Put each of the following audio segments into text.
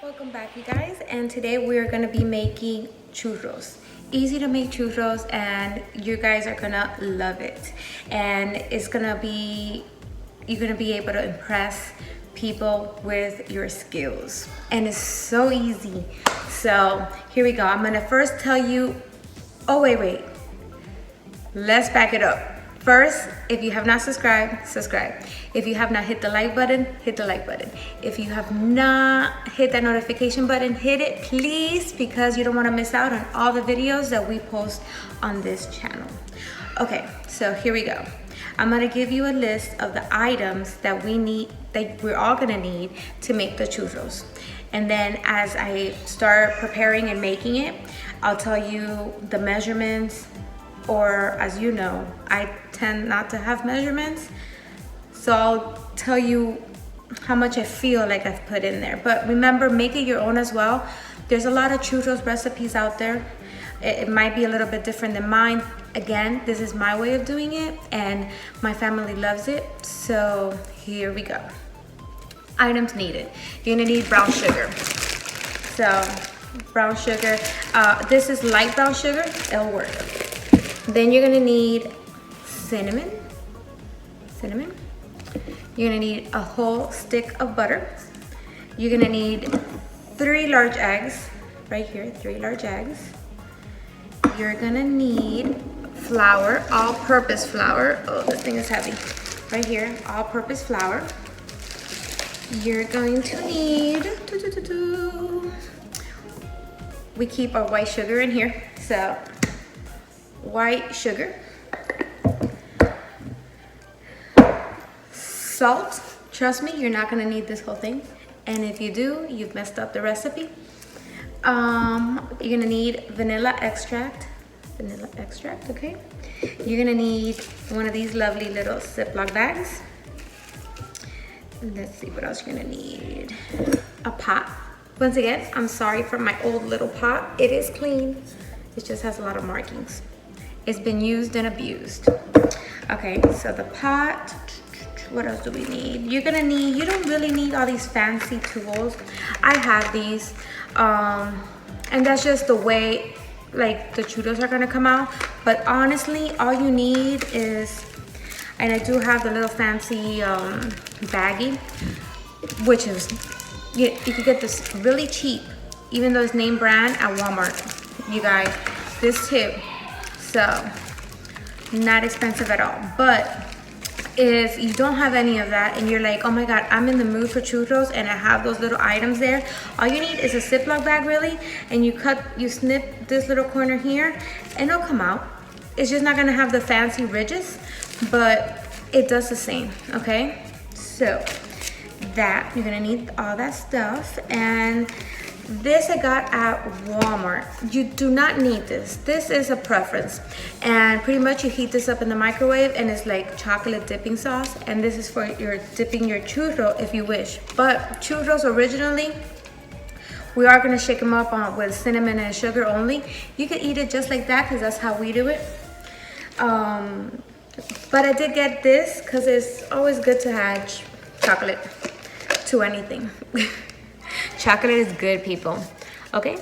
Welcome back, you guys, and today we're gonna be making churros. Easy to make churros, and you guys are gonna love it. And it's gonna be, you're gonna be able to impress people with your skills. And it's so easy. So here we go. I'm gonna first tell you, oh wait. Let's back it up. First, if you have not subscribed, subscribe. If you have not hit the like button, hit the like button. If you have not hit that notification button, hit it please, because you don't want to miss out on all the videos that we post on this channel. Okay, so here we go. I'm gonna give you a list of the items that we need, that we're all gonna need to make the churros. And then as I start preparing and making it, I'll tell you the measurements, or as you know, I tend not to have measurements, so I'll tell you how much I feel like I've put in there. But remember, make it your own as well. There's a lot of churros recipes out there. It might be a little bit different than mine. Again, this is my way of doing it, and my family loves it, so here we go. Items needed. You're gonna need brown sugar. So, brown sugar. This is light brown sugar, it'll work. Then you're gonna need cinnamon. You're gonna need a whole stick of butter. You're gonna need 3 large eggs, right here, 3 large eggs. You're gonna need flour, all-purpose flour. Oh, this thing is heavy. Right here, all-purpose flour. You're going to need, we keep our white sugar in here, so white sugar, salt. Trust me, you're not gonna need this whole thing, and if you do, you've messed up the recipe. You're gonna need vanilla extract, okay? You're gonna need one of these lovely little Ziploc bags. Let's see what else you're gonna need. A pot. Once again, I'm sorry for my old little pot. It is clean, it just has a lot of markings. It's been used and abused. Okay, so the pot. What else do we need? You're gonna need, you don't really need all these fancy tools. I have these, and that's just the way like the churros are gonna come out. But honestly, all you need is, and I do have the little fancy baggie, which is, you can get this really cheap, even though it's name brand at Walmart. You guys, this too. So, not expensive at all. But if you don't have any of that and you're like, oh my God, I'm in the mood for churros and I have those little items there, all you need is a Ziploc bag really, and you snip this little corner here and it'll come out. It's just not gonna have the fancy ridges, but it does the same, okay? So, that, you're gonna need all that stuff. And this I got at Walmart. You do not need this. This is a preference. And pretty much you heat this up in the microwave and it's like chocolate dipping sauce. And this is for your dipping your churro if you wish. But churros originally, we are gonna shake them up with cinnamon and sugar only. You can eat it just like that because that's how we do it. But I did get this because it's always good to add chocolate to anything. Chocolate is good, people. Okay.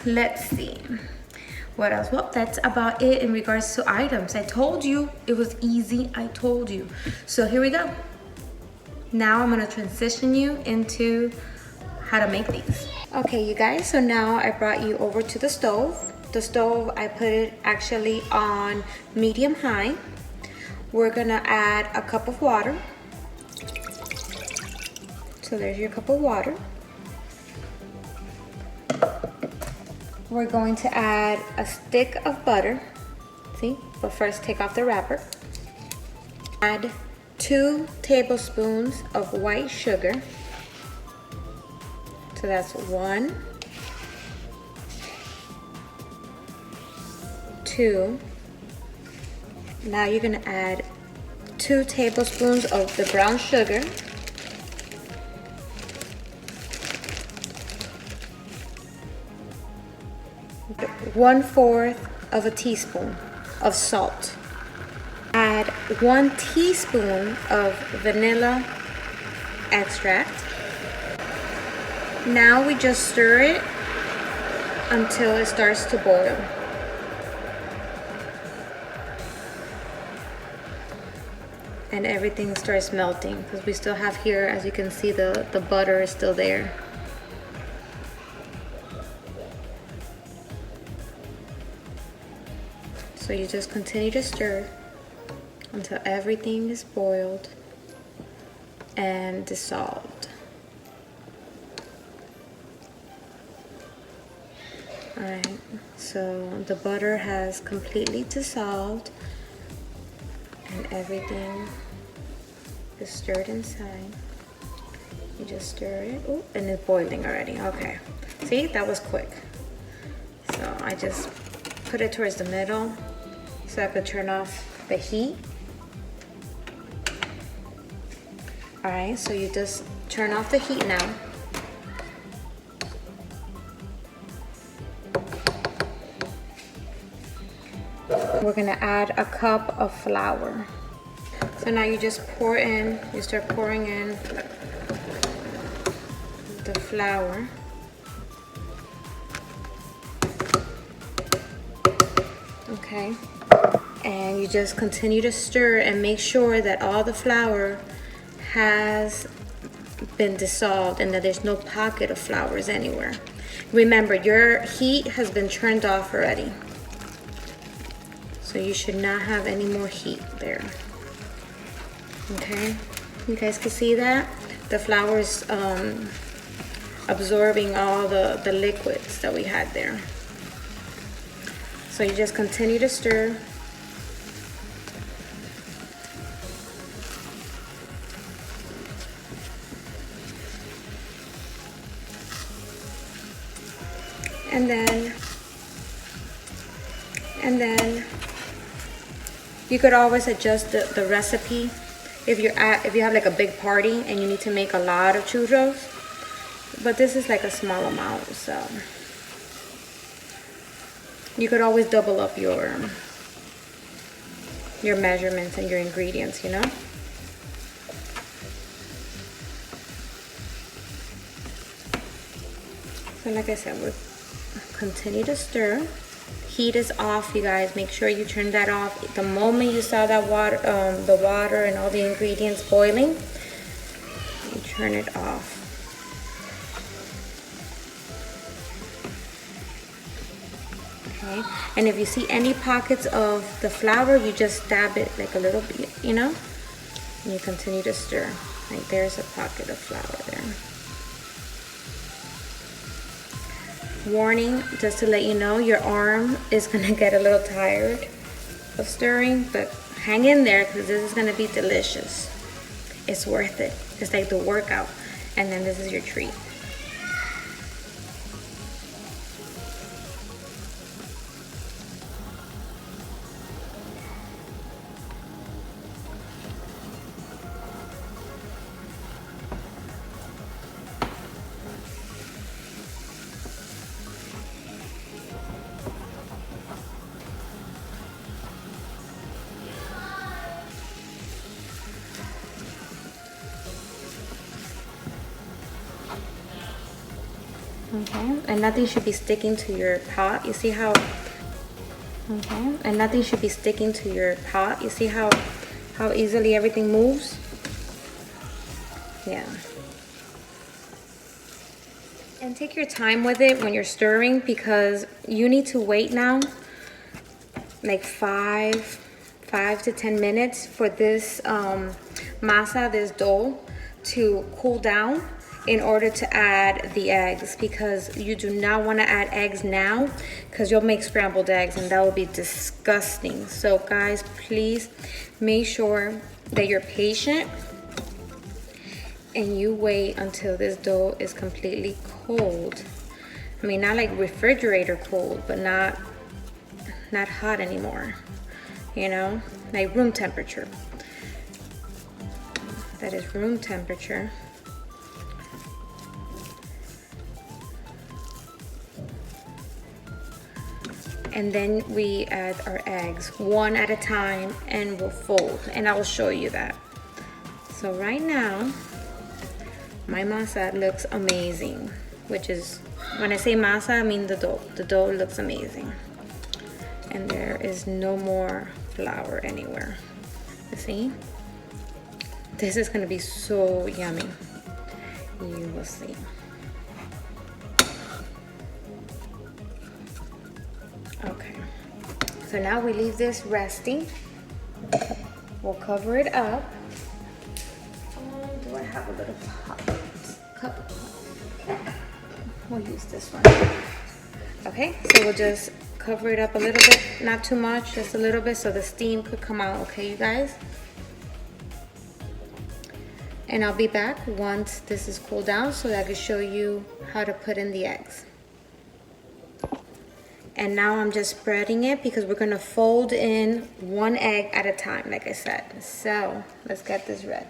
Let's see. What else? Well, that's about it in regards to items. I told you it was easy. I told you. So here we go. Now I'm gonna transition you into how to make these. Okay, you guys. So now I brought you over to the stove. The stove, I put it actually on medium high. We're gonna add a cup of water. So there's your cup of water. We're going to add a stick of butter. See, but first take off the wrapper. Add 2 tablespoons of white sugar. So that's 1, 2. Now you're gonna add 2 tablespoons of the brown sugar. 1/4 of a teaspoon of salt. Add 1 teaspoon of vanilla extract. Now we just stir it until it starts to boil. And everything starts melting, because we still have here, as you can see, the butter is still there. So you just continue to stir until everything is boiled and dissolved. Alright, so the butter has completely dissolved and everything is stirred inside. You just stir it. Ooh, and it's boiling already. Okay. See, that was quick. So I just put it towards the middle so I could turn off the heat. Alright, so you just turn off the heat now. We're gonna add a cup of flour. So now you just pour in, you start pouring in the flour. Okay, and you just continue to stir and make sure that all the flour has been dissolved and that there's no pocket of flours anywhere. Remember, your heat has been turned off already. So you should not have any more heat there. Okay, you guys can see that? The flour is absorbing all the liquids that we had there. So you just continue to stir. And then you could always adjust the recipe if you have like a big party and you need to make a lot of churros, but this is like a small amount, so you could always double up your measurements and your ingredients, you know. So like I said, we'll continue to stir. Heat is off, you guys. Make sure you turn that off the moment you saw that water, the water and all the ingredients boiling. You turn it off. Okay, and if you see any pockets of the flour, you just dab it like a little bit, you know, and you continue to stir. Like there's a pocket of flour there. Warning, just to let you know, your arm is gonna get a little tired of stirring, but hang in there because this is gonna be delicious. It's worth it. It's like the workout, and then this is your treat. Okay, and nothing should be sticking to your pot. You see how, okay, and nothing should be sticking to your pot. You see how easily everything moves? Yeah. And take your time with it when you're stirring, because you need to wait now like 5 to 10 minutes for this masa, this dough, to cool down in order to add the eggs, because you do not want to add eggs now because you'll make scrambled eggs and that will be disgusting. So guys, please make sure that you're patient and you wait until this dough is completely cold. I mean, not like refrigerator cold, but not hot anymore, you know, like room temperature. That is room temperature. And then we add our eggs one at a time and we'll fold, and I will show you that. So right now my masa looks amazing. which is, when I say masa, I mean the dough. The dough looks amazing. And there is no more flour anywhere. You see? This is gonna be so yummy. You will see. Okay. So now we leave this resting. We'll cover it up. Do I have a little cup? We'll use this one. Okay, so we'll just cover it up a little bit, not too much, just a little bit so the steam could come out, okay, you guys? And I'll be back once this is cooled down so that I can show you how to put in the eggs. And now I'm just spreading it because we're gonna fold in one egg at a time, like I said. So let's get this ready.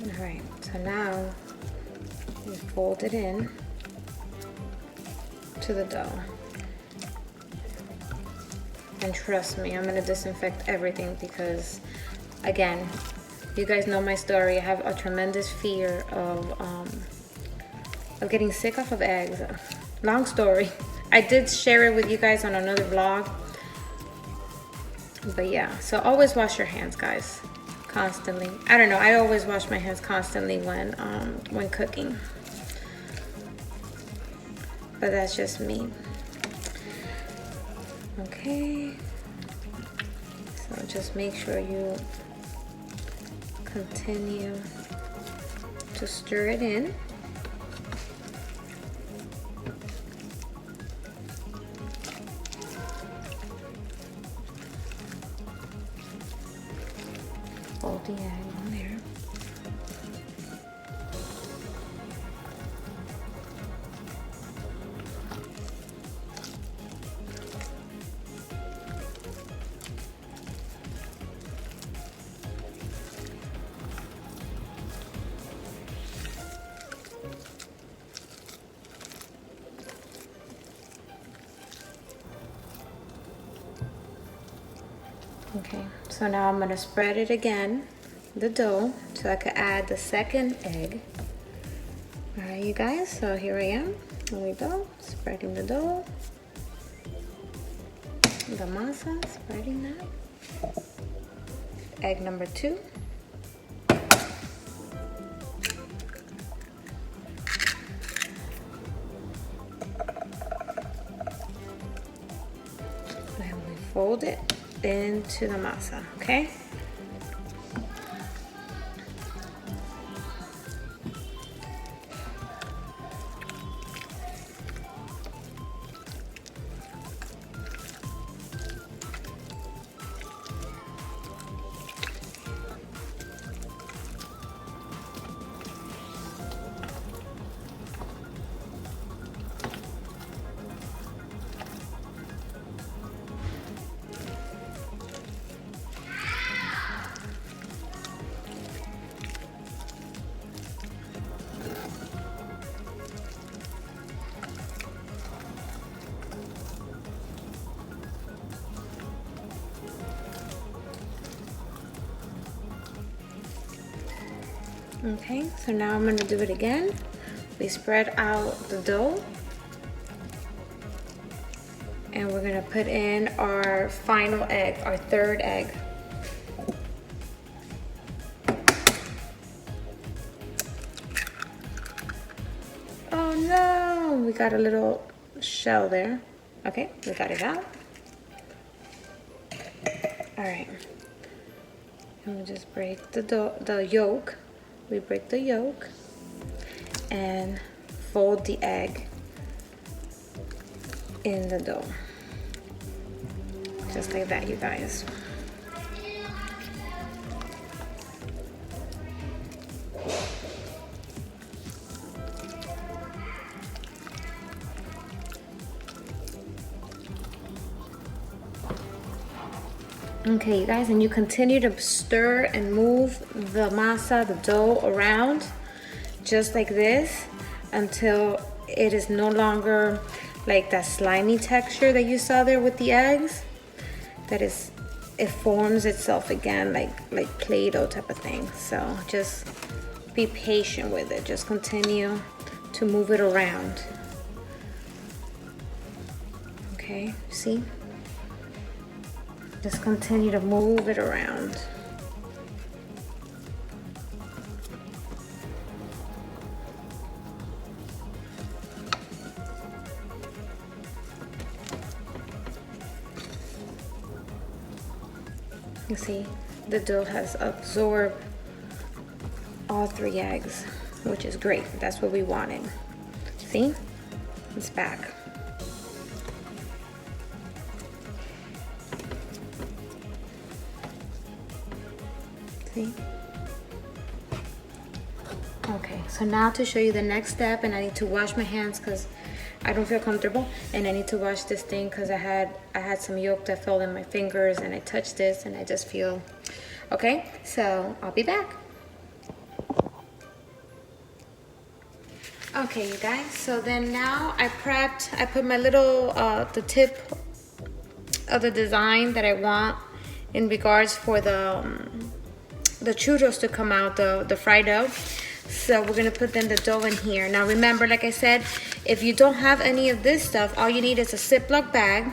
All right, so now we fold it in to the dough. And trust me, I'm gonna disinfect everything because, again, you guys know my story. I have a tremendous fear of getting sick off of eggs. Long story. I did share it with you guys on another vlog. But yeah, so always wash your hands, guys. Constantly. I don't know, I always wash my hands constantly when cooking. But that's just me. Okay. So just make sure you continue to stir it in. Fold the egg on there. Okay, so now I'm gonna spread it again, the dough, so I could add the second egg. All right, you guys, so here I am. Here we go, spreading the dough. The masa, spreading that. Egg number 2. And we fold it into the masa, okay? Okay, so now I'm gonna do it again. We spread out the dough and we're gonna put in our final egg, our third egg. Oh no, we got a little shell there. Okay, we got it out. All right, and we just break the yolk. We break the yolk and fold the egg in the dough. Just like that, you guys. Okay, you guys, and you continue to stir and move the masa, the dough around just like this until it is no longer like that slimy texture that you saw there with the eggs. That is, it forms itself again like Play-Doh type of thing. So just be patient with it. Just continue to move it around. Okay, see? Just continue to move it around. You see, the dough has absorbed all 3 eggs, which is great. That's what we wanted. See? It's back. See? Okay, so now to show you the next step, and I need to wash my hands because I don't feel comfortable, and I need to wash this thing because I had some yolk that fell in my fingers, and I touched this and I just feel okay. So I'll be back. Okay, you guys, so then now I put my little the tip of the design that I want in regards for the churros to come out, the fried dough. So we're gonna put then the dough in here. Now remember, like I said, if you don't have any of this stuff, all you need is a Ziploc bag,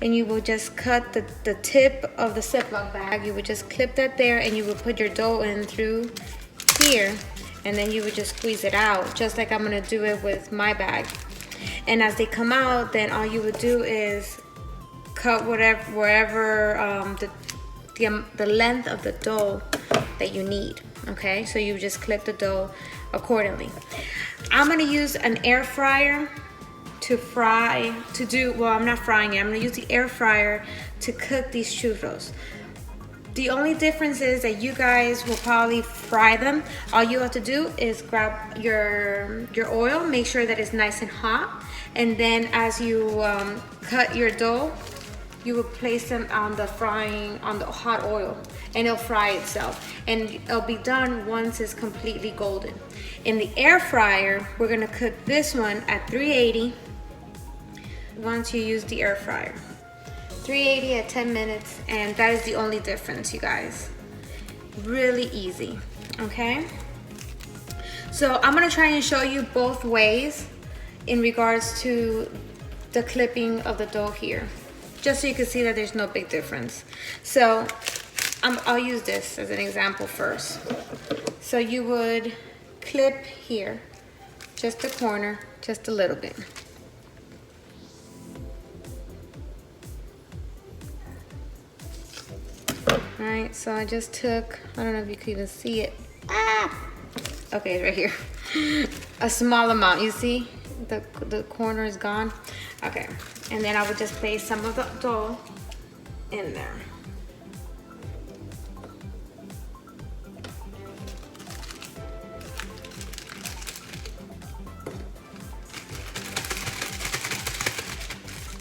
and you will just cut the tip of the Ziploc bag. You would just clip that there, and you would put your dough in through here, and then you would just squeeze it out, just like I'm gonna do it with my bag. And as they come out, then all you would do is cut wherever the length of the dough that you need. Okay, so you just clip the dough accordingly. I'm gonna use an air fryer well, I'm not frying it. I'm gonna use the air fryer to cook these churros. The only difference is that you guys will probably fry them. All you have to do is grab your oil, make sure that it's nice and hot, and then as you cut your dough, you will place them on the hot oil, and it'll fry itself, and it'll be done once it's completely golden. In the air fryer, we're gonna cook this one at 380 once you use the air fryer. 380 at 10 minutes, and that is the only difference, you guys. Really easy, okay? So I'm gonna try and show you both ways in regards to the clipping of the dough here, just so you can see that there's no big difference. So I'll use this as an example first. So you would clip here, just the corner, just a little bit. All right, so I just took, I don't know if you can even see it. Okay, it's right here. A small amount, you see? The corner is gone. Okay, and then I would just place some of the dough in there.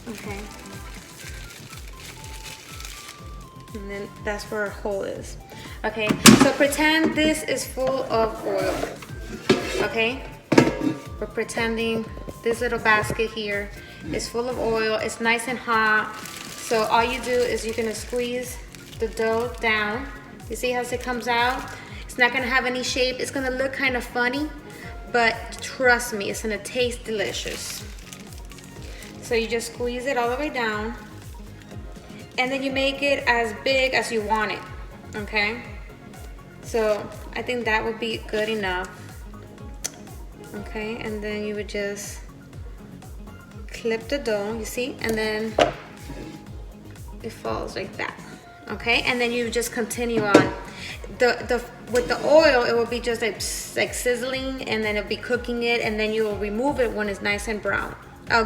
Okay. And then that's where our hole is. Okay, so pretend this is full of oil. Okay, we're pretending this little basket here is full of oil. It's nice and hot. So all you do is you're gonna squeeze the dough down. You see how it comes out? It's not gonna have any shape. It's gonna look kind of funny, but trust me, it's gonna taste delicious. So you just squeeze it all the way down, and then you make it as big as you want it, okay? So I think that would be good enough. Okay, and then you would just clip the dough, you see, and then it falls like that. Okay, and then you just continue on. With the oil, it will be just like sizzling, and then it'll be cooking it, and then you will remove it when it's nice and brown,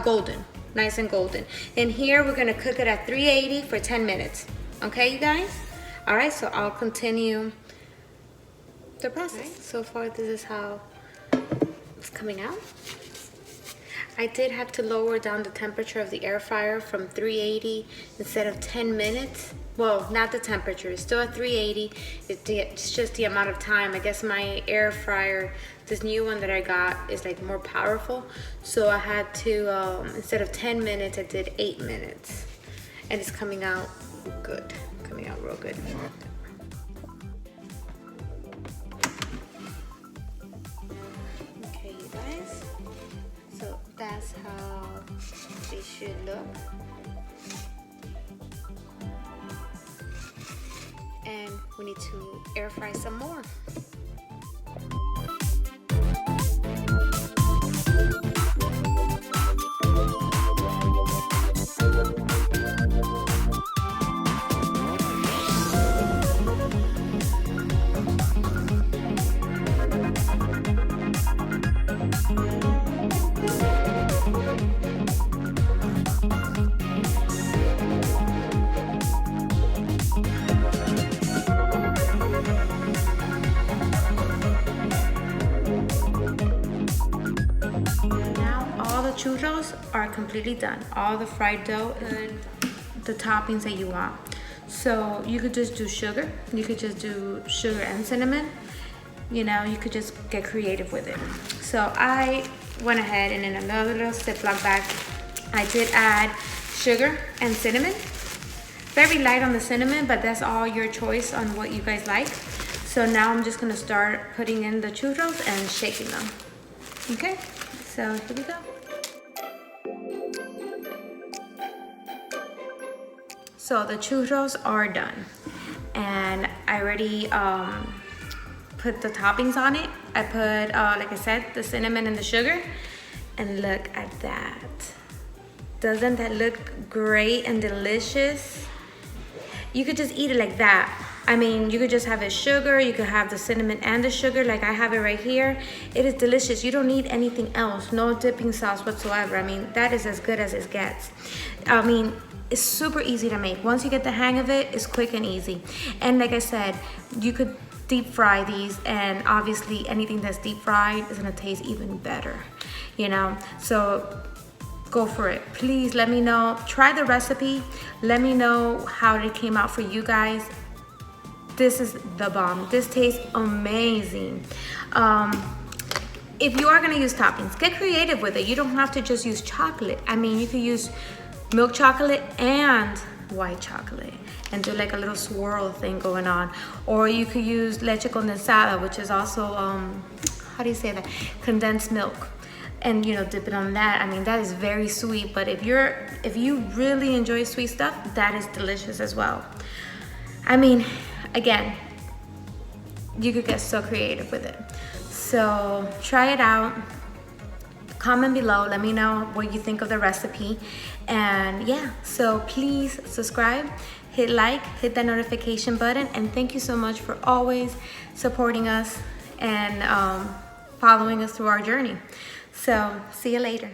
golden, nice and golden. And here we're gonna cook it at 380 for 10 minutes. Okay, you guys? All right, so I'll continue the process. So far, this is how it's coming out. I did have to lower down the temperature of the air fryer from 380 instead of 10 minutes. Well, not the temperature, it's still at 380. It's just the amount of time. I guess my air fryer, this new one that I got, is like more powerful. So I had to, instead of 10 minutes, I did 8 minutes. And it's coming out good, coming out real good. Okay, you guys, so that's how they should look. And we need to air fry some more. Churros are completely done. All the fried dough and the toppings that you want. So you could just do sugar. You could just do sugar and cinnamon. You know, you could just get creative with it. So I went ahead and in another little Ziploc bag, I did add sugar and cinnamon. Very light on the cinnamon, but that's all your choice on what you guys like. So now I'm just gonna start putting in the churros and shaking them. Okay, so here we go. So the churros are done, and I already put the toppings on it. I put, like I said, the cinnamon and the sugar, and look at that. Doesn't that look great and delicious? You could just eat it like that. I mean, you could just have it sugar, you could have the cinnamon and the sugar like I have it right here. It is delicious. You don't need anything else, no dipping sauce whatsoever. I mean, that is as good as it gets. I mean, it's super easy to make. Once you get the hang of it, it's quick and easy. And like I said, you could deep fry these, and obviously anything that's deep fried is gonna taste even better, you know? So go for it. Please let me know. Try the recipe. Let me know how it came out for you guys. This is the bomb. This tastes amazing. If you are gonna use toppings, get creative with it. You don't have to just use chocolate. I mean, you could use milk chocolate and white chocolate and do like a little swirl thing going on. Or you could use leche condensada, which is also, how do you say that? Condensed milk. And you know, dip it on that. I mean, that is very sweet, but if you really enjoy sweet stuff, that is delicious as well. I mean, again, you could get so creative with it. So try it out. Comment below, let me know what you think of the recipe. And yeah, so please subscribe, hit like, hit that notification button, and thank you so much for always supporting us and following us through our journey. So see you later.